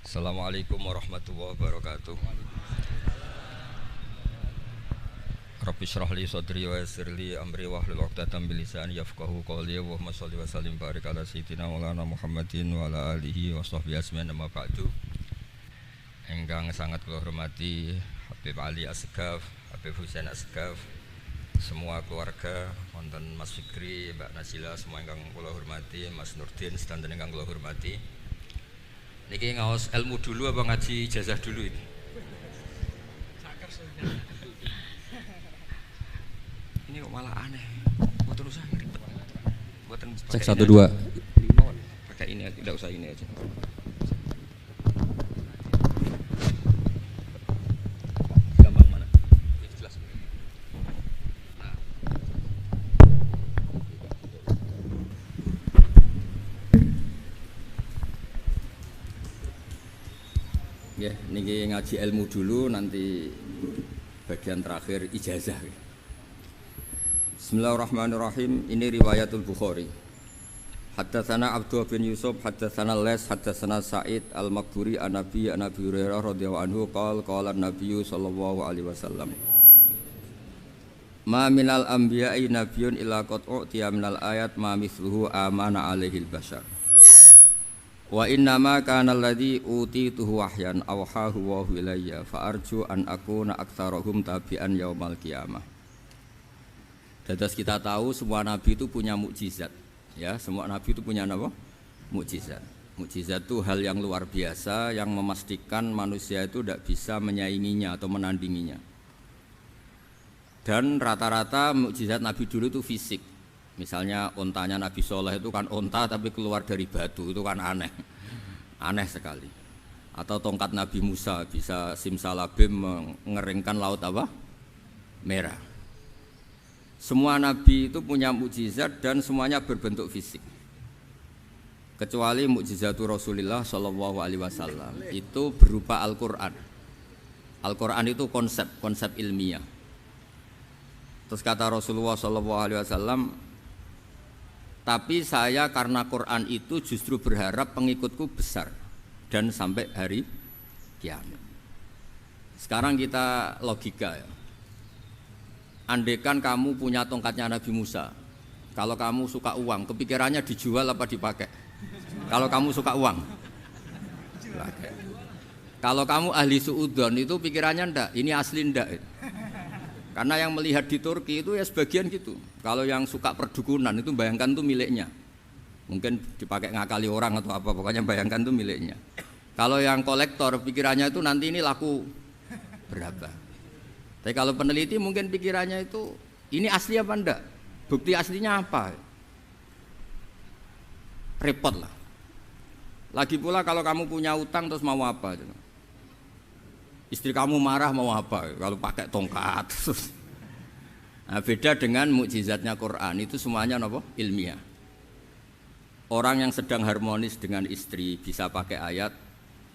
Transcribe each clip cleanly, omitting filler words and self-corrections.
Assalamualaikum warahmatullahi wabarakatuh. Rabbi shrah li sadri wa yassir li amri wahlul 'uqdatam min lisani yafqahu qawli. Allahumma shalli wa sallim barik ala sayyidina Maulana Muhammadin wa ala alihi wa sahbihi ajmain. Amma ba'du. Ingkang sangat kula hormati Habib Ali Asgaf, Habib Husain Asgaf, semua keluarga, wonten Mas Fikri, Mbak Nazila, semua ingkang kula hormati, Mas Nurdin sedanten ingkang kula hormati. Niki ngaos ilmu dulu apa ngaji ijazah dulu ini? Ini kok malah aneh. Buat usah ribet. Buatan Cek 1 2. Pakai ini aja, tidak usah ini aja. Gampang mana? Ini jelas. Nah. Ya, niki ngaji ilmu dulu, nanti bagian terakhir ijazah. Bismillahirrahmanirrahim. Ini riwayatul Bukhari. Haddatsana Abdullah bin Yusuf, haddatsana Les, haddatsana Sa'id al-Maqburi an Nabi Hurairah radhiyallahu anhu qala an-nabiy sallallahu alaihi wasallam. Ma minal anbiya'i nabiyyun illa qad u'tiya minal ayat ma mithluhu amana alaihil bashar. Wa innama kana alladhi utituhu wahyan awhahu wa ilayya fa arju an akuna aktsarahum tabi'an yaumal qiyamah. Dados kita tahu semua nabi itu punya mukjizat, ya, semua nabi itu punya apa? Mukjizat. Mukjizat itu hal yang luar biasa yang memastikan manusia itu tidak bisa menyainginya atau menandinginya. Dan rata-rata mukjizat nabi dulu itu fisik. Misalnya ontanya Nabi Soleh itu kan onta tapi keluar dari batu, itu kan aneh, aneh sekali. Atau tongkat Nabi Musa bisa simsalabim mengeringkan laut apa? Merah. Semua Nabi itu punya mukjizat dan semuanya berbentuk fisik. Kecuali mukjizatul Rasulullah Shallallahu Alaihi Wasallam itu berupa Al-Quran. Al-Quran itu konsep ilmiah. Terus kata Rasulullah Shallallahu Alaihi Wasallam, tapi saya karena Quran itu justru berharap pengikutku besar dan sampai hari kiamat. Sekarang kita logika ya. Andaikan kamu punya tongkatnya Nabi Musa, kalau kamu suka uang, kepikirannya dijual apa dipakai? Kalau kamu suka uang, dipakai. Kalau kamu ahli suudon itu pikirannya ndak, ini asli ndak. Karena yang melihat di Turki itu ya sebagian gitu. Kalau yang suka perdukunan itu bayangkan itu miliknya. Mungkin dipakai ngakali orang atau apa, pokoknya bayangkan itu miliknya. Kalau yang kolektor pikirannya itu nanti ini laku berapa. Tapi kalau peneliti mungkin pikirannya itu ini asli apa enggak? Bukti aslinya apa? Repot lah. Lagi pula kalau kamu punya utang terus mau apa? Istri kamu marah mau apa? Kalau pakai tongkat. Nah, beda dengan mukjizatnya Quran, itu semuanya apa? Ilmiah. Orang yang sedang harmonis dengan istri bisa pakai ayat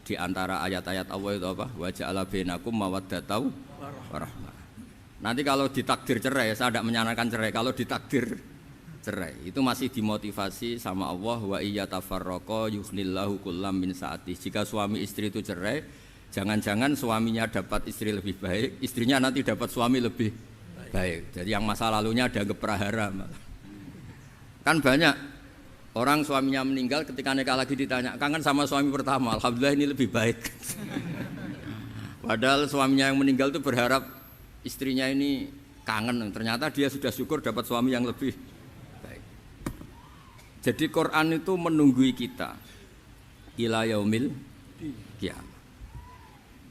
di antara ayat-ayat Allah itu apa? Wa ja'ala bainakum mawaddatan warahmah. Nanti kalau ditakdir cerai, saya tidak menyarankan cerai. Kalau ditakdir cerai, itu masih dimotivasi sama Allah, wa iyyatafarraqa yughnillahu kullam min sa'ati. Jika suami istri itu cerai, jangan-jangan suaminya dapat istri lebih baik, istrinya nanti dapat suami lebih baik. Jadi yang masa lalunya dianggap prahara. Kan banyak orang suaminya meninggal ketika nikah lagi ditanya, kangen sama suami pertama, alhamdulillah ini lebih baik. Padahal suaminya yang meninggal itu berharap istrinya ini kangen, ternyata dia sudah syukur dapat suami yang lebih baik. Jadi Quran itu menunggui kita ila yaumil qiyamah.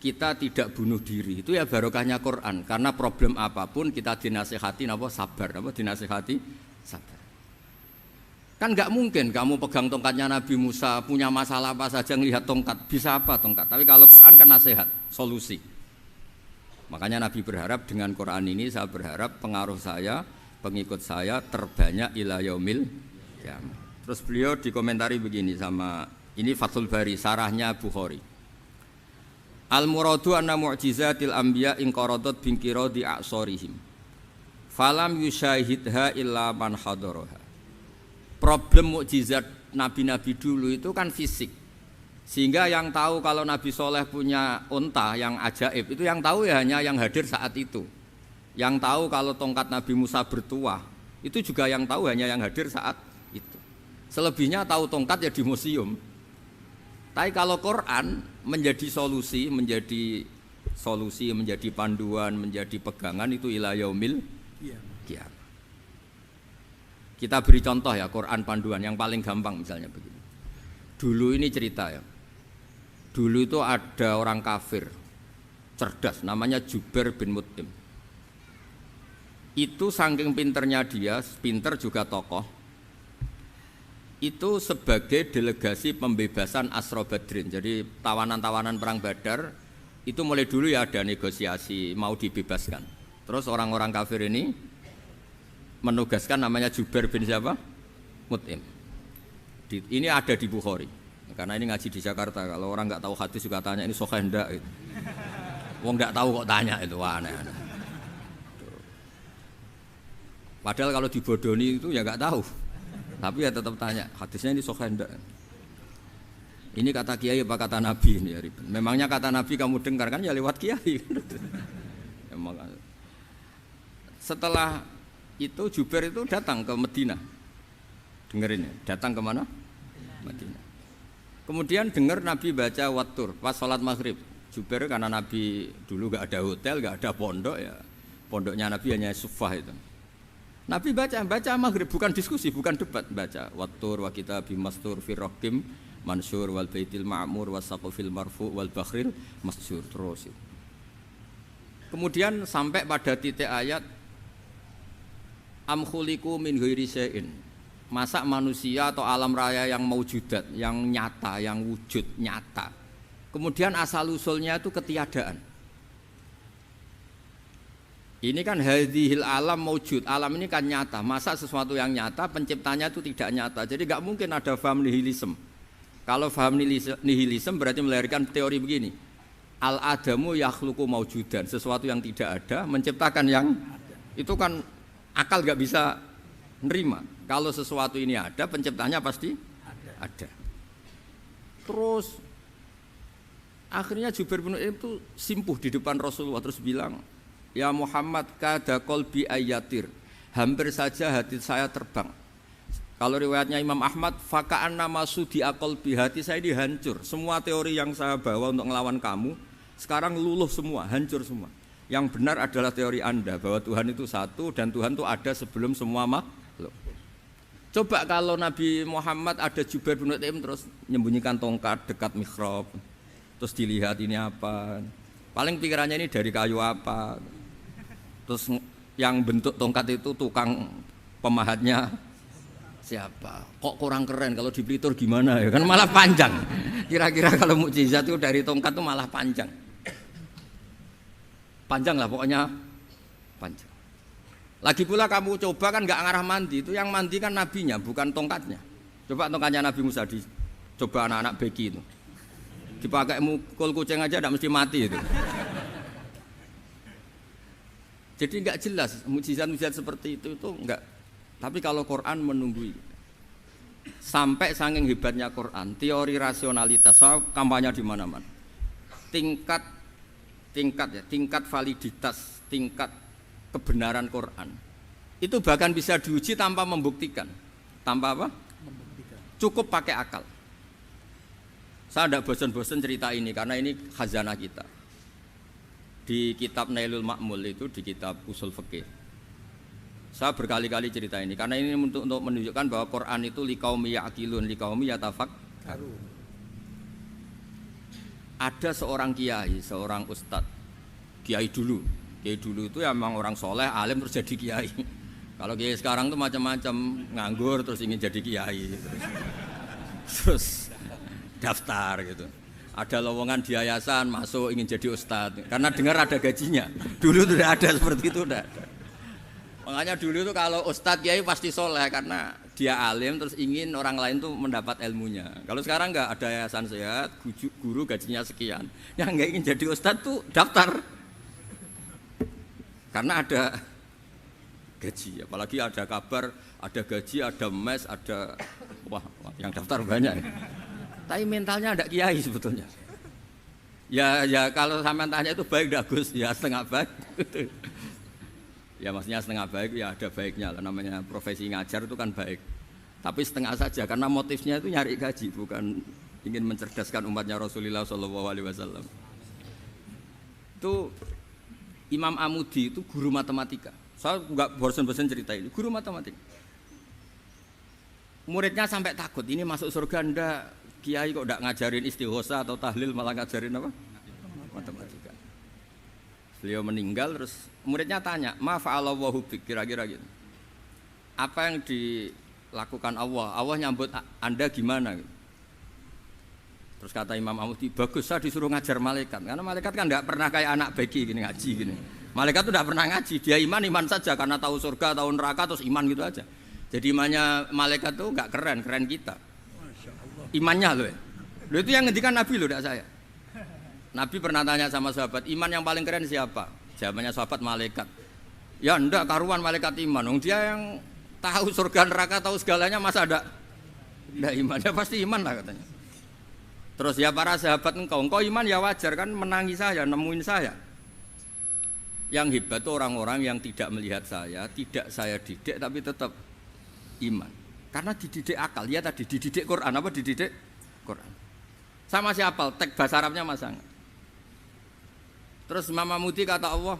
Kita tidak bunuh diri, itu ya barokahnya Quran. Karena problem apapun kita dinasihati apa sabar, apa dinasihati sabar. Kan nggak mungkin kamu pegang tongkatnya Nabi Musa, punya masalah apa saja ngelihat tongkat, bisa apa tongkat. Tapi kalau Quran kan nasihat, solusi. Makanya Nabi berharap dengan Quran ini, saya berharap pengaruh saya, pengikut saya terbanyak ila yaumil qiyamah. Terus beliau dikomentari begini sama, ini Fathul Bari, sarahnya Bukhari. Al-muradu anna mu'jizatil anbiya inqaradat binqiradi a'sarihim. Falam yusyahidha illa man hadaraha. Problem mukjizat nabi-nabi dulu itu kan fisik. Sehingga yang tahu kalau Nabi Soleh punya unta yang ajaib itu yang tahu ya hanya yang hadir saat itu. Yang tahu kalau tongkat Nabi Musa bertuah itu juga yang tahu hanya yang hadir saat itu. Selebihnya tahu tongkat ya di museum. Tapi kalau Quran menjadi solusi, menjadi panduan, menjadi pegangan itu ila yaumil qiyamah. Kita beri contoh ya Quran panduan yang paling gampang misalnya begini. Dulu ini cerita ya. Dulu itu ada orang kafir cerdas namanya Jubair bin Mut'im. Itu saking pinternya dia, pinter juga tokoh. Itu sebagai delegasi pembebasan Asra Badrin. Jadi tawanan-tawanan perang Badar itu mulai dulu ya ada negosiasi mau dibebaskan. Terus orang-orang kafir ini menugaskan namanya Jubair bin siapa? Mut'im. Ini ada di Bukhari. Karena ini ngaji di Jakarta, kalau orang nggak tahu hadis juga tanya ini sahih ndak gitu. Wong nggak tahu kok tanya itu aneh-aneh. Padahal kalau dibodoni itu ya nggak tahu. Tapi ya tetap tanya, hadisnya ini sahih ndak. Ini kata kiai apa kata nabi ini ya ribet. Memangnya kata nabi kamu dengar kan ya lewat kiai. Emang. Setelah itu Jubair itu datang ke Madinah. Dengerin ya, datang ke mana? Madinah. Kemudian dengar Nabi baca Wattur pas sholat maghrib. Jubair karena Nabi dulu gak ada hotel, gak ada pondok ya. Pondoknya Nabi hanya sufah itu. Nabi baca maghrib, bukan diskusi, bukan debat. Baca Wattur wa kitabim mastur firrokim mansur wal baitil ma'mur wasaqfil marfu wal bakhril masjur terus. Kemudian sampai pada titik ayat am khuliqu min ghairi syai'in. Masa manusia atau alam raya yang maujudat, yang nyata, yang wujud nyata. Kemudian asal-usulnya itu ketiadaan. Ini kan hadhil alam maujud, alam ini kan nyata. Masa sesuatu yang nyata, penciptanya itu tidak nyata. Jadi gak mungkin ada faham nihilisme. Kalau faham nihilisme berarti melahirkan teori begini. Al-adamu yakhluqu maujudan, sesuatu yang tidak ada, menciptakan yang itu kan akal gak bisa nerima. Kalau sesuatu ini ada, penciptanya pasti ada. Terus akhirnya Jubair bin Mut'im itu simpuh di depan Rasulullah terus bilang, "Ya Muhammad, kada qalbi ayatir." Hampir saja hati saya terbang. Kalau riwayatnya Imam Ahmad, faka'anna masudi aqalbi, hati saya ini hancur. Semua teori yang saya bawa untuk melawan kamu sekarang luluh semua, hancur semua. Yang benar adalah teori Anda bahwa Tuhan itu satu dan Tuhan itu ada sebelum semua makhluk. Coba kalau Nabi Muhammad ada Jubair bin Mut'im terus menyembunyikan tongkat dekat mihrab, terus dilihat ini apa, paling pikirannya ini dari kayu apa, terus yang bentuk tongkat itu tukang pemahatnya siapa, kok kurang keren, kalau di Blitur gimana ya, kan malah panjang. Kira-kira kalau mukjizat itu dari tongkat itu malah panjang lah pokoknya panjang. Lagi pula kamu coba kan nggak ngarah mandi, itu yang mandi kan nabinya bukan tongkatnya. Coba tongkatnya Nabi Musa coba anak-anak beki itu dipakai mukul kucing aja tidak mesti mati itu. Jadi nggak jelas mukjizat-mukjizat seperti itu nggak. Tapi kalau Quran menunggui sampai saking hebatnya Quran, teori rasionalitas, soal kampanye di mana-mana, tingkat validitas, tingkat kebenaran Quran itu bahkan bisa diuji tanpa membuktikan. Tanpa apa? Membuktikan. Cukup pakai akal. Saya tidak bosan-bosan cerita ini karena ini khazanah kita. Di kitab Nailul Ma'mul itu, di kitab Usul Fiqih, saya berkali-kali cerita ini karena ini untuk menunjukkan bahwa Quran itu liqaumi ya'qilun, liqaumi yatafakkarun. Ada seorang kiai, seorang ustadz, kiai dulu itu ya memang orang soleh, alim terus jadi kiai. Kalau kiai sekarang tuh macam-macam, nganggur terus ingin jadi kiai, terus daftar gitu. Ada lowongan di yayasan masuk ingin jadi ustadz karena dengar ada gajinya. Dulu tuh tidak ada seperti itu, tidak ada. Makanya dulu itu kalau ustadz kiai pasti soleh karena dia alim terus ingin orang lain tuh mendapat ilmunya. Kalau sekarang nggak ada yayasan sehat, guru gajinya sekian, yang nggak ingin jadi ustadz tuh daftar karena ada gaji. Apalagi ada kabar, ada gaji, ada mes, ada wah yang daftar banyak. Tapi mentalnya ada kiai sebetulnya. Ya kalau sampean tanya itu baik enggak Gus? Ya setengah baik. Ya maksudnya setengah baik ya ada baiknya lah, namanya profesi ngajar itu kan baik. Tapi setengah saja karena motifnya itu nyari gaji, bukan ingin mencerdaskan umatnya Rasulullah SAW. Itu Imam Amudi itu guru matematika. Saya enggak bosan-bosan cerita ini, guru matematika. Muridnya sampai takut, ini masuk surga ndak? Kiai kok enggak ngajarin istighosa atau tahlil, malah ngajarin apa? Matematika. Beliau meninggal terus muridnya tanya, "Ma fa'alallahu bik?" Kira-kira gitu. Apa yang dilakukan Allah? Allah nyambut Anda gimana? Terus kata Imam Amudi, "Bagus, saya disuruh ngajar malaikat." Karena malaikat kan enggak pernah kayak anak beki gini ngaji gini. Malaikat itu enggak pernah ngaji, dia iman saja karena tahu surga, tahu neraka terus iman gitu aja. Jadi imannya malaikat itu enggak keren kita. Imannya loh ya. Loh itu yang ngendikan Nabi loh, tidak saya. Nabi pernah tanya sama sahabat, iman yang paling keren siapa? Jawabannya sahabat malaikat. Ya enggak, karuan malaikat iman. Dia yang tahu surga neraka, tahu segalanya, masa ada enggak iman? Ya pasti iman lah katanya. Terus ya para sahabat engkau iman ya wajar kan, menangi saya, nemuin saya. Yang hebat itu orang-orang yang tidak melihat saya, tidak saya didik tapi tetap iman. Karena dididik akal, ya tadi dididik Quran, apa dididik Quran. Sama siapa? Teks bahasa Arabnya masang. Terus Imam Amudi kata Allah,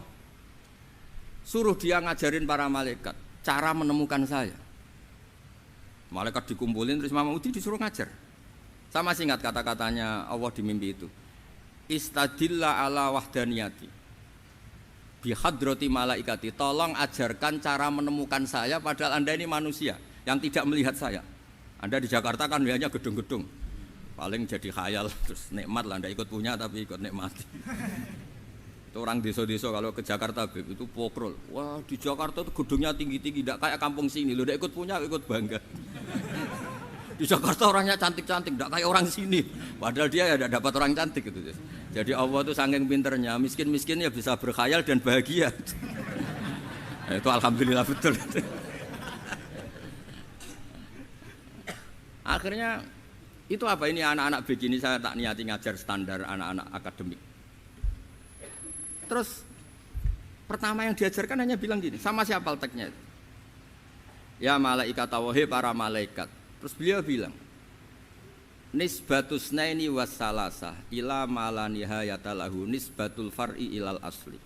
suruh dia ngajarin para malaikat cara menemukan saya. Malaikat dikumpulin terus Imam Amudi disuruh ngajar. Sama singkat kata-katanya Allah di mimpi itu. Istadilla ala wahdaniyati bihadrati malaikati. Tolong ajarkan cara menemukan saya padahal Anda ini manusia yang tidak melihat saya. Anda di Jakarta kan lihatnya gedung-gedung, paling jadi khayal, terus nikmat lah, Anda ikut punya tapi ikut nikmati. Itu orang desa-desa kalau ke Jakarta itu pokrol. Wah di Jakarta itu gedungnya tinggi-tinggi, tidak kayak kampung sini. Lo udah ikut punya, ikut bangga. Di Jakarta orangnya cantik-cantik, tidak kayak orang sini. Padahal dia ya dapat orang cantik gitu. Jadi Allah itu saking pinternya, miskin-miskin ya bisa berkhayal dan bahagia. Nah, itu alhamdulillah betul. Akhirnya itu apa ini anak-anak begini saya tak niati ngajar standar anak-anak akademik. Terus pertama yang diajarkan hanya bilang gini, sama siapa teknya itu? Ya malaikat wahi para malaikat. Terus beliau bilang, nisbatus naini wassalasah ila malanihayata lahu nisbatul far'i ilal asli.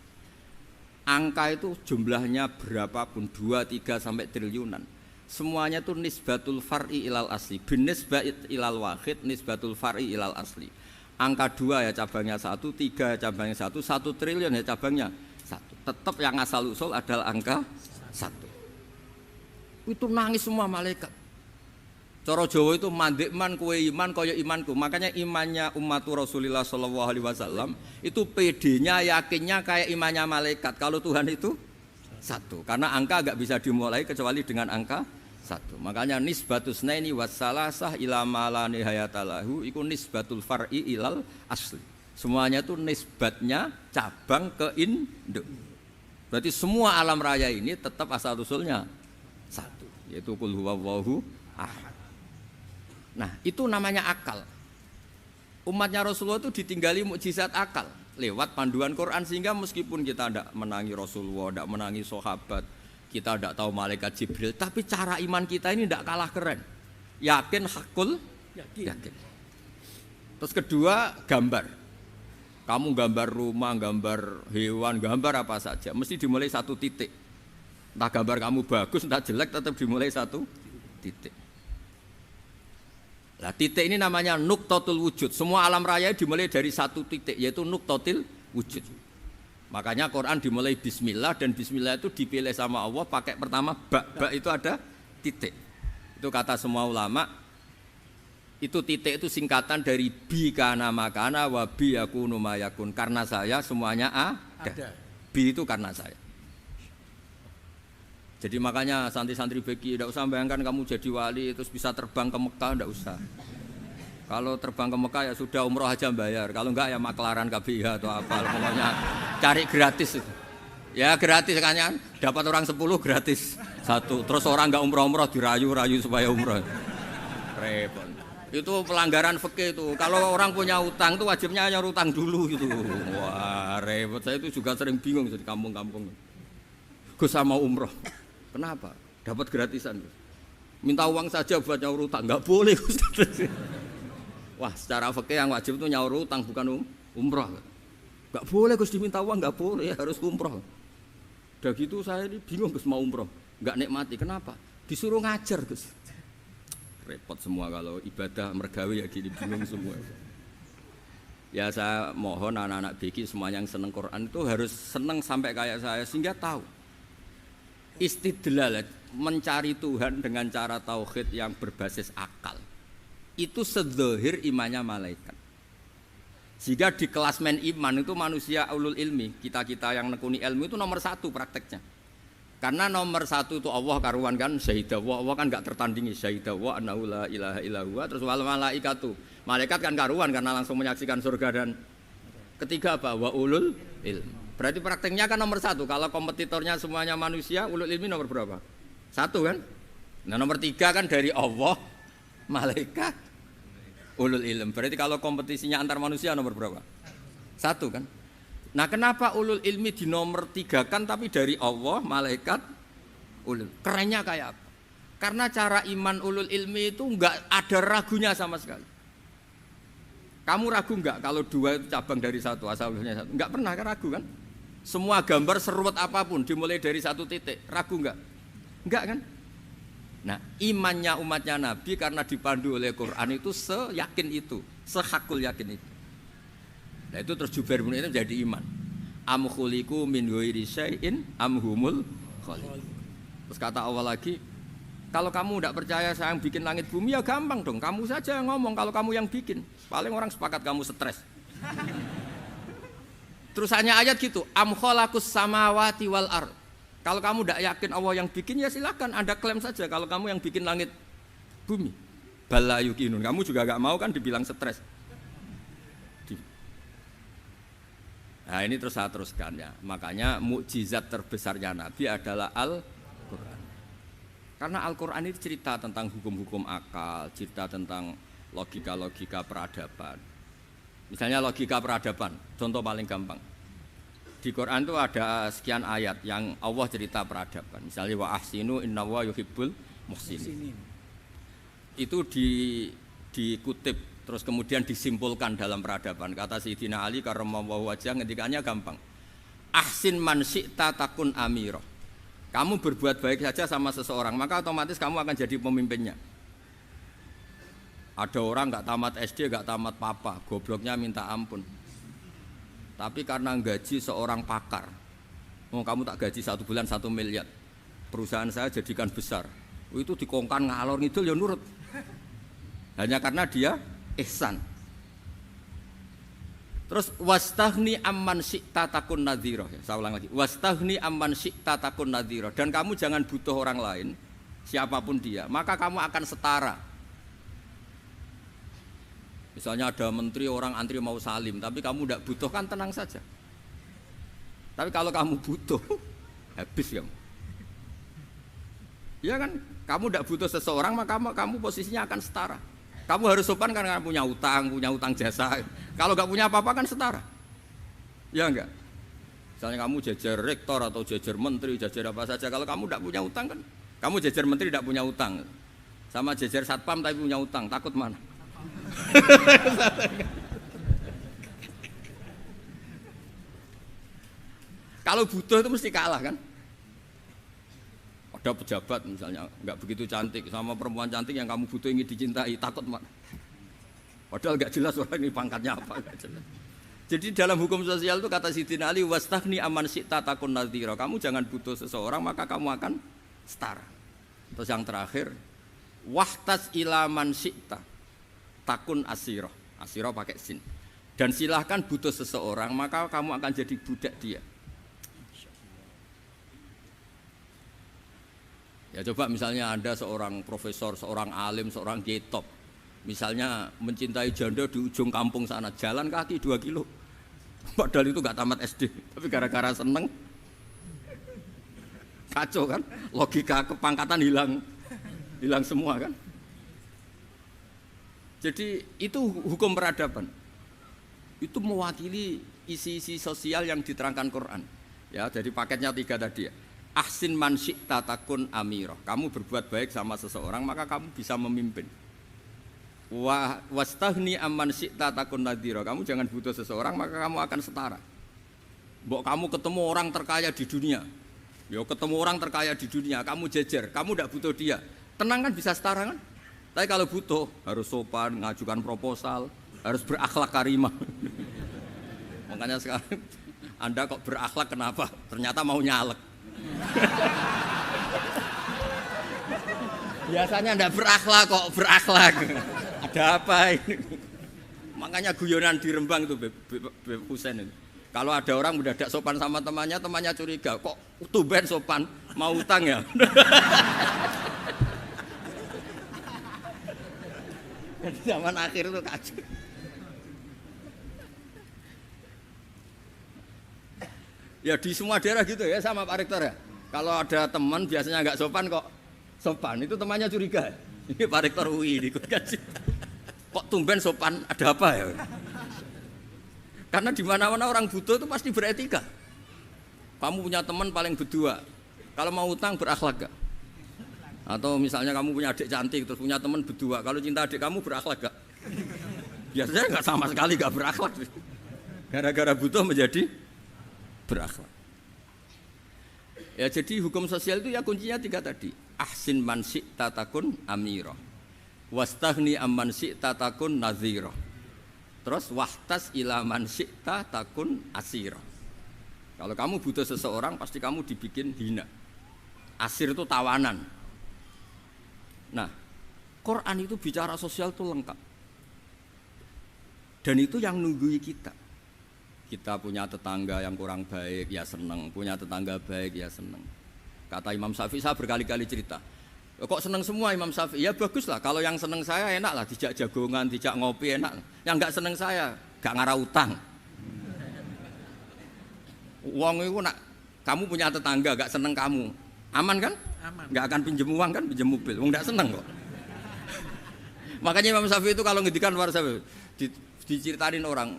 Angka itu jumlahnya berapapun 2, 3 sampai triliunan. Semuanya itu nisbatul far'i ilal asli. Bin nisbat ilal wahid nisbatul far'i ilal asli. Angka 2 ya cabangnya 1, 3 ya cabangnya 1, 1 triliun ya cabangnya 1. Tetap yang asal usul adalah angka 1. Itu nangis semua malaikat. Cara Jawa itu mandekman kowe iman kaya imanku. Makanya imannya umat Rasulullah SAW itu PD-nya, yakinnya kayak imannya malaikat. Kalau Tuhan itu 1. Karena angka enggak bisa dimulai kecuali dengan angka 1. Makanya nisbatus naini wassalasah ila ma nihayatalahu iku nisbatul far'i ilal asli. Semuanya itu nisbatnya cabang ke induk. Berarti semua alam raya ini tetap asal usulnya 1, yaitu qul huwallahu ahad. Nah, itu namanya akal. Umatnya Rasulullah itu ditinggali mukjizat akal lewat panduan Quran, sehingga meskipun kita tidak menangi Rasulullah, tidak menangi sahabat, kita tidak tahu malaikat Jibril, tapi cara iman kita ini tidak kalah keren. Yakin hakul yakin. Terus kedua, gambar. Kamu gambar rumah, gambar hewan, gambar apa saja, mesti dimulai 1 titik. Entah gambar kamu bagus, entah jelek, tetap dimulai 1 titik. Nah, titik ini namanya nuqtatul wujud. Semua alam raya dimulai dari 1 titik, yaitu nuqtatil wujud. Makanya Quran dimulai bismillah, dan bismillah itu dipilih sama Allah pakai pertama ba itu ada titik. Itu kata semua ulama, itu titik itu singkatan dari bi kana makana wa bi yakunu mayakun. Karena saya semuanya ada. Bi itu karena saya. Jadi makanya santri-santri beki tidak usah bayangkan kamu jadi wali terus bisa terbang ke Mekah, tidak usah. Kalau terbang ke Mekah ya sudah umroh aja bayar. Kalau enggak ya maklaran KBIH atau apa. Pokoknya cari gratis itu. Ya gratis kan, dapat orang 10 gratis 1. Terus orang enggak umroh-umroh dirayu-rayu supaya umroh. Repot. Itu pelanggaran fikih itu. Kalau orang punya utang itu wajibnya nyaur utang dulu gitu. Wah, repot. Saya itu juga sering bingung di kampung-kampung. Gus sama umroh. Kenapa? Dapat gratisan. Minta uang saja buat nyaur utang. Enggak boleh, Gus. Wah, secara fikih yang wajib itu nyaur utang bukan umroh. Enggak boleh Gus diminta uang, enggak boleh, harus umroh. Udah gitu saya ini bingung Gus mau umroh. Enggak nikmati. Kenapa? Disuruh ngajar, Gus. Repot semua kalau ibadah mergawi ya gini bingung semua. Ya saya mohon anak-anak BK semuanya yang seneng Quran itu harus seneng sampai kayak saya sehingga tahu istidlal mencari Tuhan dengan cara tauhid yang berbasis akal itu sedzahir imannya malaikat. Jika di kelasmen iman itu manusia ulul ilmi, kita-kita yang nekuni ilmu itu nomor 1 prakteknya. Karena nomor 1 itu Allah karuan kan syahidah Allah kan enggak tertandingi syahidah wa annahu la ilaha illallah terus wal malaikatu malaikat kan karuan karena langsung menyaksikan surga dan ketiga apa wa ulul ilm berarti prakteknya kan nomor 1 kalau kompetitornya semuanya manusia ulul ilmi nomor berapa 1 kan nah nomor 3 kan dari Allah malaikat ulul ilm berarti kalau kompetisinya antar manusia nomor berapa 1 kan. Nah kenapa ulul ilmi di nomor 3 kan tapi dari Allah, malaikat, ulul. Kerennya kayak apa? Karena cara iman ulul ilmi itu enggak ada ragunya sama sekali. Kamu ragu enggak kalau 2 itu cabang dari 1, asal-usulnya 1? Enggak pernah kan ragu kan? Semua gambar seruat apapun dimulai dari 1 titik, ragu enggak? Enggak kan? Nah imannya umatnya Nabi karena dipandu oleh Quran itu seyakin itu, sehakul yakin itu. Nah itu terus Jubair bin Mut'im jadi iman. Am khuliqu min ghairi syai'in am humul khaliq. Terus kata Allah lagi, kalau kamu tidak percaya saya yang bikin langit bumi ya gampang dong. Kamu saja yang ngomong kalau kamu yang bikin. Paling orang sepakat kamu stres. Terus hanya ayat gitu, am khalaqus samawati wal ard. Kalau kamu tidak yakin Allah yang bikin ya silakan Anda klaim saja kalau kamu yang bikin langit bumi. Bala yuqinun. Kamu juga enggak mau kan dibilang stres. Nah ini terus saya teruskan ya. Makanya mukjizat terbesarnya Nabi adalah Al-Quran. Karena Al-Quran itu cerita tentang hukum-hukum akal, cerita tentang logika-logika peradaban. Misalnya logika peradaban, contoh paling gampang. Di Quran itu ada sekian ayat yang Allah cerita peradaban. Misalnya wa ahsinu innallaha yuhibbul muhsinin. Itu dikutip terus kemudian disimpulkan dalam peradaban. Kata Sayyidina Ali karramallahu wajhah ngendikannya gampang. Ahsin man syi'ta takun amirah. Kamu berbuat baik saja sama seseorang, maka otomatis kamu akan jadi pemimpinnya. Ada orang enggak tamat SD, enggak tamat papa, gobloknya minta ampun. Tapi karena gaji seorang pakar. Oh, kamu tak gaji 1 bulan 1 miliar. Perusahaan saya jadikan besar. Itu dikongkan ngalor ngidul ya nurut. Hanya karena dia ihsan. Terus wastaghni amman syi'ta takun nadhira. Saya ulang lagi. Wastaghni amman syi'ta takun nadhira. Dan kamu jangan butuh orang lain, siapapun dia, maka kamu akan setara. Misalnya ada menteri orang antri mau salim, tapi kamu tidak butuh kan tenang saja. Tapi kalau kamu butuh, habis kamu. Ya kan? Kamu tidak butuh seseorang, maka kamu posisinya akan setara. Kamu harus sopan karena punya utang jasa. Kalau nggak punya apa-apa kan setara. Ya enggak? Misalnya kamu jajar rektor atau jajar menteri, jajar apa saja. Kalau kamu tidak punya utang kan, kamu jajar menteri tidak punya utang. Sama jajar satpam tapi punya utang, takut mana? Kalau butuh itu mesti kalah kan? Ada pejabat misalnya nggak begitu cantik sama perempuan cantik yang kamu butuh ingin dicintai takut mak. Padahal nggak jelas orang ini pangkatnya apa. Jadi dalam hukum sosial itu kata Sayyidina Ali wastaghni aman syi'ta takun nadhira. Kamu jangan butuh seseorang maka kamu akan setara. Terus yang terakhir wahtas ilaman syi'ta takun asirah. Asirah pakai sin. Dan silahkan butuh seseorang maka kamu akan jadi budak dia. Ya coba misalnya Anda seorang profesor, seorang alim, seorang kiai top. Misalnya mencintai janda di ujung kampung sana, jalan kaki 2 kilo. Padahal itu gak tamat SD, tapi gara-gara seneng kacau kan? Logika kepangkatan hilang semua kan? Jadi itu hukum peradaban. Itu mewakili isi-isi sosial yang diterangkan Quran. Ya, jadi paketnya 3 tadi ya. Ahsin man syi'ta takun amirah. Kamu berbuat baik sama seseorang maka kamu bisa memimpin. Wastahni amman syi'ta takun nadhira. Kamu jangan butuh seseorang maka kamu akan setara. Mbok kamu ketemu orang terkaya di dunia. Ya ketemu orang terkaya di dunia, kamu jejer, kamu tidak butuh dia. Tenang kan bisa setara kan? Tapi kalau butuh harus sopan, ngajukan proposal, harus berakhlak karimah. Makanya sekarang Anda kok berakhlak kenapa? Ternyata mau nyalek. Biasanya Anda berakhlak kok berakhlak. Ada apa ini? Makanya guyonan di Rembang itu Beb Husain itu. Kalau ada orang mendadak sopan sama temannya, temannya curiga, kok tumben sopan, mau utang ya? Zaman akhir itu kacau. Ya di semua daerah gitu ya sama Pak Rektor ya. Kalau ada teman biasanya nggak sopan kok sopan, itu temannya curiga. Ini Pak Rektor UI ikut kaji. Kok tumben sopan, ada apa ya? Karena di mana-mana orang butuh itu pasti beretika. Kamu punya teman paling berdua, kalau mau utang berakhlak gak? Atau misalnya kamu punya adik cantik terus punya teman berdua, kalau cinta adik kamu berakhlak gak? Biasanya nggak sama sekali nggak berakhlak. Gara-gara butuh menjadi berakhlak. Ya jadi hukum sosial itu ya kuncinya 3 tadi. Ahsin man syi'ta takun amirah. Wastahni amman syi'ta takun nadhira. Terus wahtas ila man syi'ta takun asira. Kalau kamu butuh seseorang pasti kamu dibikin hina. Asir itu tawanan. Nah, Quran itu bicara sosial itu lengkap. Dan itu yang nunggui kita. Kita punya tetangga yang kurang baik ya seneng, punya tetangga baik ya seneng. Kata Imam Syafi'i, saya berkali-kali cerita. Kok seneng semua Imam Syafi'i? Ya bagus lah, kalau yang seneng saya enak lah, dijak jagongan, dijak ngopi enak. Yang enggak seneng saya, gak ngarah utang. Uang itu nak, kamu punya tetangga gak seneng kamu, aman kan? Aman. Gak akan pinjem uang kan, pinjem mobil, uang gak seneng kok. Makanya Imam Syafi'i itu kalau ngedikan luar Syafi'i, diceritain orang,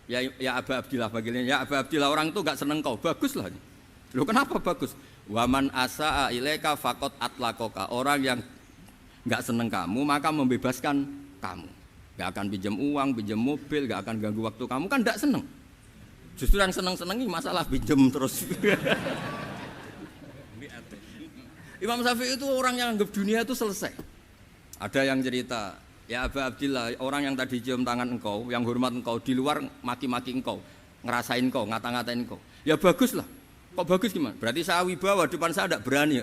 ya Aba Abdillah bagiannya, ya Aba Abdillah orang itu gak seneng kau, bagus lah. Loh kenapa bagus? Waman asa'a ilaika faqad atlaqaka. Orang yang enggak seneng kamu maka membebaskan kamu. Enggak akan pinjam uang, pinjam mobil, enggak akan ganggu waktu kamu kan enggak seneng. Justru yang seneng-senengi masalah pinjam terus. Imam Syafi'i itu orang yang anggap dunia itu selesai. Ada yang cerita, ya Aba Abdillah, orang yang tadi cium tangan engkau, yang hormat engkau di luar maki-maki engkau, ngerasain engkau, ngata-ngatain engkau. Ya baguslah. Kok bagus gimana? Berarti saya wibawa, depan saya tidak berani.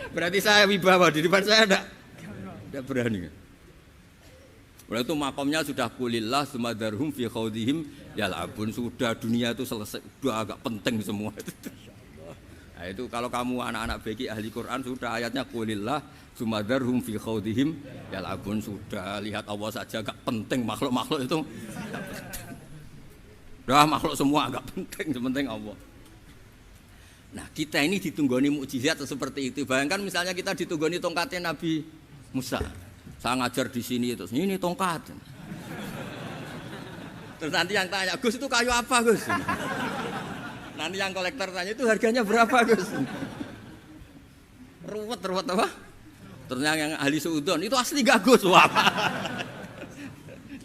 Berarti saya wibawa, di depan saya tidak berani. Berarti itu makomnya sudah kulillah sumadarhum fi khawdihim yal'abun. Sudah dunia itu selesai, sudah agak penting semua. Nah itu kalau kamu anak-anak beki ahli Quran sudah ayatnya kulillah sumadarhum fi khawdihim yal'abun. Sudah lihat Allah saja agak penting, makhluk-makhluk itu agak penting. Dah makhluk semua agak penting, sepenting Allah. Nah kita ini ditunggoni mukjizat seperti itu. Bayangkan misalnya kita ditunggoni tongkatnya Nabi Musa. Saya ngajar di sini terus ini tongkat. Terus nanti yang tanya, Gus itu kayu apa Gus? Nanti yang kolektor tanya itu harganya berapa Gus? Ruwet apa? Terus yang ahli suudon itu asli gak Gus? Wah.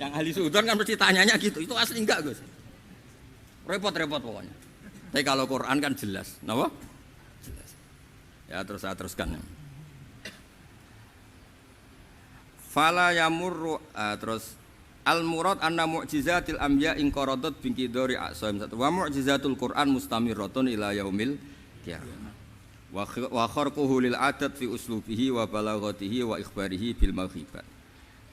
Yang ahli suudon kan mesti tanyanya gitu, itu asli enggak Gus? Repot-repot pokoknya. Tapi kalau Quran kan jelas, kenapa? Jelas. Ya terus saya teruskan. Fala yamurru terus al murad anna mu'jizatil anbiya in qaradat binqidari aqsaim satu. Wa mu'jizatul Quran mustamirratun ila yaumil qiyamah. Wa kharquhu lil adat fi uslubihi wa balaghatihi wa ikhbarihi bil maghibat.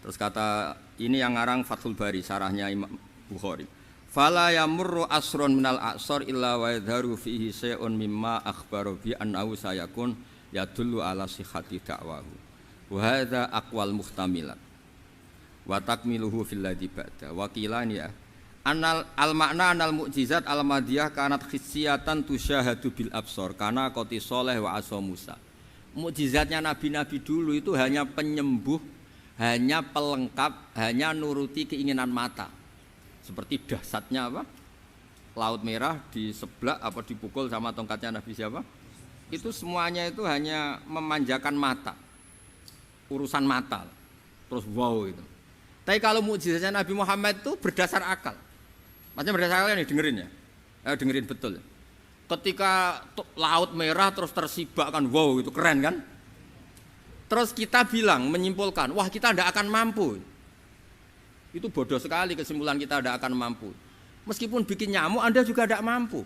Terus kata ini yang ngarang Fathul Bari sarahnya Imam Bukhari. Fala yamurru asrun minal a'sar illa wa yadharu fihi syai'un mimma akhbaru bi annahu sayakun yadullu ala sihhati da'wahu wa hadza aqwal muhtamilat wa takmiluhu fil ladzi ba'da wa qilani ya anal al makna anal mu'jizat al madiyah kanat khissiyatan tusyahadu bil absar kana qati sholeh wa asa Musa Mukjizatnya nabi-nabi dulu itu hanya penyembuh, hanya pelengkap, hanya nuruti keinginan mata. Seperti dahsyatnya apa? Laut Merah di sebelah apa dipukul sama tongkatnya Nabi siapa? Itu semuanya itu hanya memanjakan mata. Urusan mata. Terus wow itu. Tapi kalau mukjizatnya Nabi Muhammad itu berdasar akal. Maksudnya berdasar akal nih dengerin ya. Dengerin betul. Ketika Laut Merah terus tersibak kan, wow itu keren kan. Terus kita bilang, menyimpulkan, wah kita tidak akan mampu. Itu bodoh sekali kesimpulan kita tidak akan mampu. Meskipun bikin nyamuk Anda juga tidak mampu.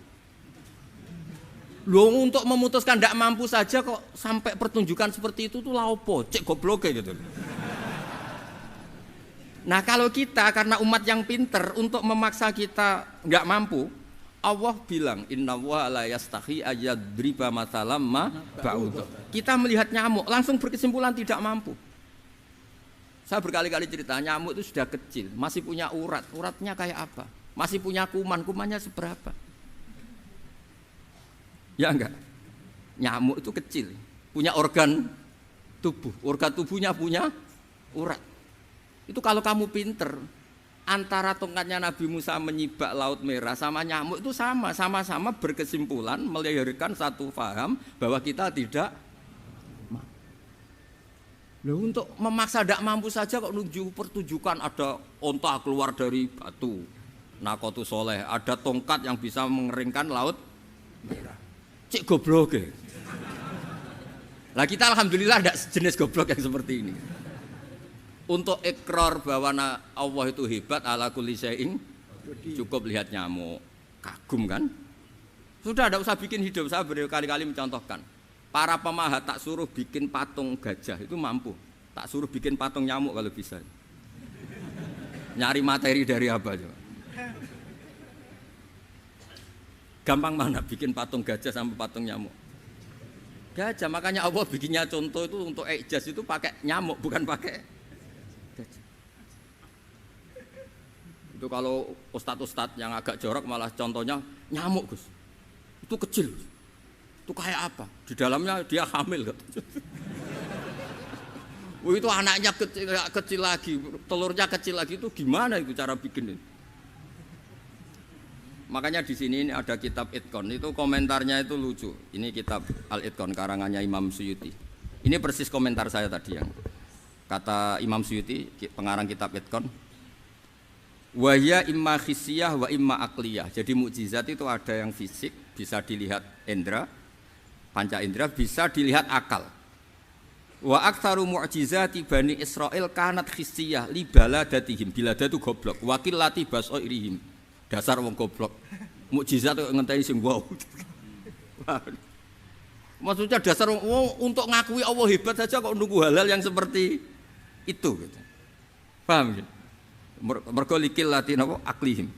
Loh untuk memutuskan tidak mampu saja kok sampai pertunjukan seperti itu tuh laopo, cek goblok gitu. Nah kalau kita karena umat yang pinter untuk memaksa kita nggak mampu, Allah bilang innallaha la yastahi ayyadriba mathalam ma ba'ud. Kita melihat nyamuk langsung berkesimpulan tidak mampu. Saya berkali-kali cerita nyamuk itu sudah kecil, masih punya urat, uratnya kayak apa? Masih punya kuman, kumannya seberapa? Ya enggak? Nyamuk itu kecil, punya organ tubuhnya punya urat. Itu kalau kamu pinter, antara tongkatnya Nabi Musa menyibak Laut Merah sama nyamuk itu sama-sama berkesimpulan melahirkan satu faham bahwa kita tidak mampu. Loh, untuk memaksa tidak mampu saja kok nunjuk pertunjukan ada onta keluar dari batu, Nakotu Soleh, ada tongkat yang bisa mengeringkan Laut Merah. Cik goblok ya. Lah kita alhamdulillah tidak sejenis goblok yang seperti ini. Untuk ikrar bahwa Allah itu hebat ala kulli syai'in, cukup lihat nyamuk, kagum kan? Sudah tidak usah bikin hidup. Saya berkali-kali mencontohkan. Para pemahat tak suruh bikin patung gajah itu mampu. Tak suruh bikin patung nyamuk kalau bisa. Nyari materi dari apa coba? Gampang mana bikin patung gajah sampai patung nyamuk? Gajah, makanya Allah bikinnya contoh itu untuk ijaz itu pakai nyamuk bukan pakai. Itu kalau ustadz-ustadz yang agak jorok malah contohnya nyamuk Gus. Itu kecil. Itu kayak apa? Di dalamnya dia hamil. Itu anaknya kecil lagi, telurnya kecil lagi, itu gimana itu cara bikin ini? Makanya di sini ini ada kitab Itqon, itu komentarnya itu lucu. Ini kitab Al-Itqon karangannya Imam Suyuti. Ini persis komentar saya tadi yang kata Imam Suyuti, pengarang kitab Itqon. Wahya imma khissiyah wa imma akliyah. Jadi mukjizat itu ada yang fisik, bisa dilihat indra, panca indra, bisa dilihat akal. Wa aktsaru mu'jizati Bani Israil kanat khissiyah li baladatihim. Bilada itu goblok, wakillati basairihim. Dasar wong goblok. Mukjizat kok ngenteni sing wow. Maksudnya dasar untuk ngakui Allah hebat saja kok nunggu hal-hal yang seperti itu gitu. Paham gitu? Mergo likil latin apa aklihim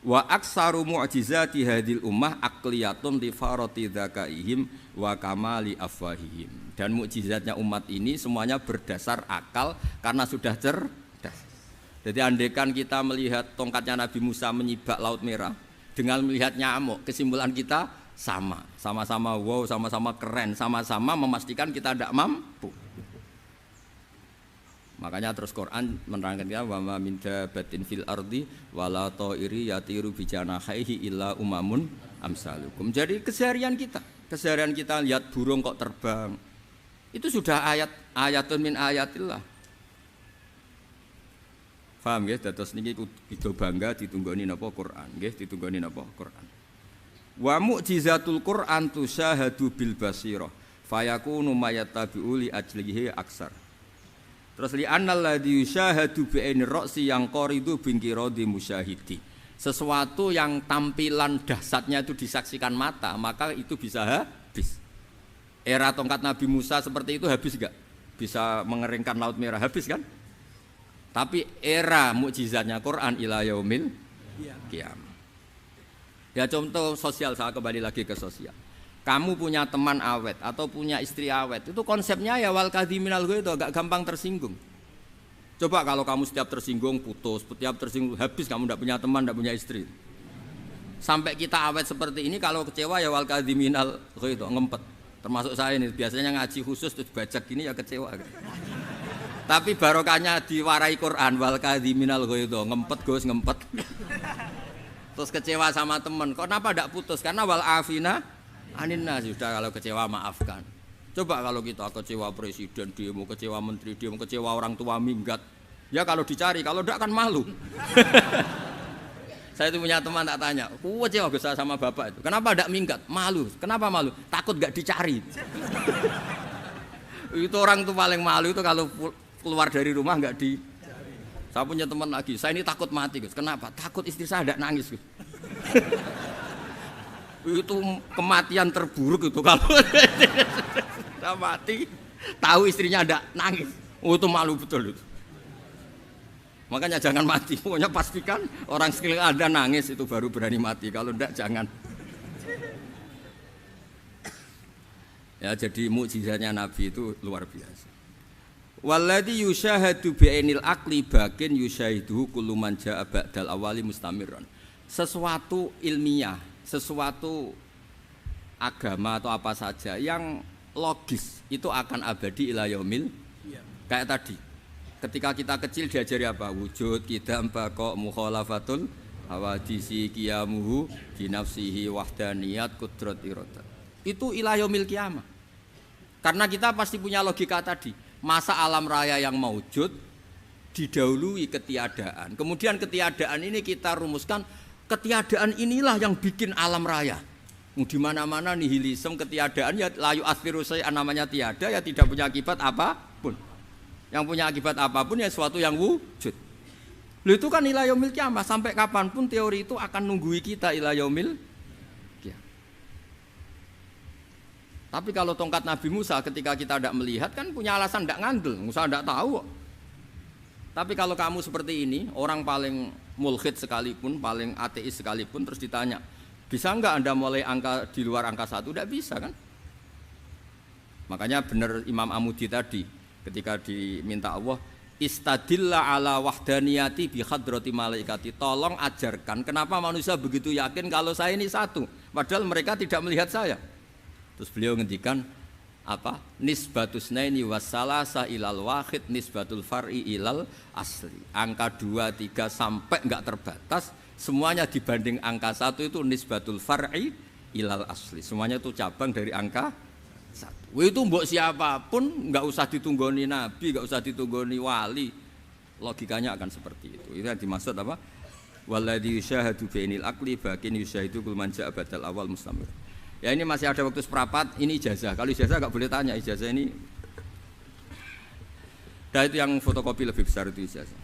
wa aksaru mu'jizati hadil ummah akliyatun li farati dzakaihim wa kamali afwahihim. Dan mukjizatnya umat ini semuanya berdasar akal karena sudah cerdas. Jadi andaikan kita melihat tongkatnya Nabi Musa menyibak Laut Merah dengan melihat nyamuk, kesimpulan kita sama-sama wow, sama-sama keren, sama-sama memastikan kita tidak mampu. Makanya terus Quran menerangkan kita wa ma min dabatin fil ardi wala ta'iri yatiru bi janahihi illa umamun amsalukum. Jadi keseharian kita lihat burung kok terbang. Itu sudah ayatun min ayatillah. Paham nggih? Dados niki kudu bangga ditunggoni napa Quran, nggih ditunggoni napa Quran. Wa mu'jizatul Quran tusyahadu bil basirah fayakunu mayatabi'u li ajlihi aksar. Terus li annal ladzi yusyahadu bi ainir ra'si yang qaridu bingkiradi musyahidi. Sesuatu yang tampilan dahsyatnya itu disaksikan mata, maka itu bisa habis. Era tongkat Nabi Musa seperti itu habis enggak? Bisa mengeringkan Laut Merah, habis kan? Tapi era mukjizatnya Quran ila yaumil qiyamah. Ya contoh sosial, saya kembali lagi ke sosial. Kamu punya teman awet atau punya istri awet, itu konsepnya ya wal kadhiminal ghaidh, agak gampang tersinggung. Coba kalau kamu setiap tersinggung putus, setiap tersinggung habis, kamu tidak punya teman, tidak punya istri. Sampai kita awet seperti ini, kalau kecewa ya wal kadhiminal ghaidh, ngempet Termasuk saya ini biasanya ngaji khusus terus bajak gini ya kecewa. Tapi barokahnya diwarai Quran wal kadhiminal ghaidha, ngempet Gus, ngempet. Terus kecewa sama teman, kenapa tidak putus? Karena wal afina aninna, sudah kalau kecewa maafkan. Coba kalau kita kecewa presiden demo, kecewa menteri demo, kecewa orang tua minggat, ya kalau dicari, kalau tidak kan malu. Saya itu punya teman tak tanya, kecewa Gus sama bapak itu, kenapa tidak minggat? Malu, kenapa malu? Takut gak dicari. Itu orang tuh paling malu itu kalau keluar dari rumah nggak di. Saya punya teman lagi, saya ini takut mati Gus. Kenapa? Takut istri saya tidak nangis Gus. Itu kematian terburuk itu kalau sudah mati, tahu istrinya tidak nangis. Oh, itu malu betul itu. Makanya jangan mati. Pokoknya pastikan orang sekeliling Anda nangis itu baru berani mati. Kalau tidak jangan. Ya jadi mukjizatnya Nabi itu luar biasa. Walladzi yusyahadu bi'ainil aqli bakin yusyahiduhu kullu man jaa ba'dal awali mustamirran. Sesuatu ilmiah, sesuatu agama atau apa saja yang logis itu akan abadi ila yaumil. Kayak tadi, ketika kita kecil diajari apa? Wujud, qidam, baqa, mukhalafatul hawadisi, qiyamuhu binafsihi, wahdaniyat, qudrat, iradah. Itu ila yaumil qiyamah. Karena kita pasti punya logika tadi. Masa alam raya yang maujud didahului ketiadaan. Kemudian ketiadaan ini kita rumuskan, ketiadaan inilah yang bikin alam raya. Di mana-mana nihilisme, ketiadaan ya layu asfirusai namanya tiada, ya tidak punya akibat apapun. Yang punya akibat apapun ya sesuatu yang wujud. Lalu itu kan ila yaumil qiyamah, sampai kapanpun teori itu akan nunggui kita ila yaumil qiyamah. Tapi kalau tongkat Nabi Musa ketika kita tidak melihat kan punya alasan tidak ngandel, Musa tidak tahu. Tapi kalau kamu seperti ini, orang paling mulhid sekalipun, paling ateis sekalipun, terus ditanya, bisa enggak Anda mulai angka di luar angka 1? Tidak bisa kan? Makanya benar Imam Amudi tadi ketika diminta Allah, istadilla ala wahdaniyati bi hadrati malaikati, tolong ajarkan kenapa manusia begitu yakin kalau saya ini satu, padahal mereka tidak melihat saya. Terus beliau ngendikan apa? Nisbatus naini wassalasa ilal wahid nisbatul far'i ilal asli. Angka 2, 3 sampai enggak terbatas, semuanya dibanding angka 1 itu nisbatul far'i ilal asli. Semuanya itu cabang dari angka 1. Itu mbok siapapun enggak usah ditunggoni nabi, enggak usah ditunggoni wali. Logikanya akan seperti itu. Itu yang dimaksud apa? Walladzi yusyahadu bainil aqli bakin yusyahidu kul man ja'a badal awal mustamir. Ya ini masih ada waktu seperempat, ini ijazah. Kalau ijazah enggak boleh tanya, ijazah ini. Dan itu yang fotokopi lebih besar itu ijazah.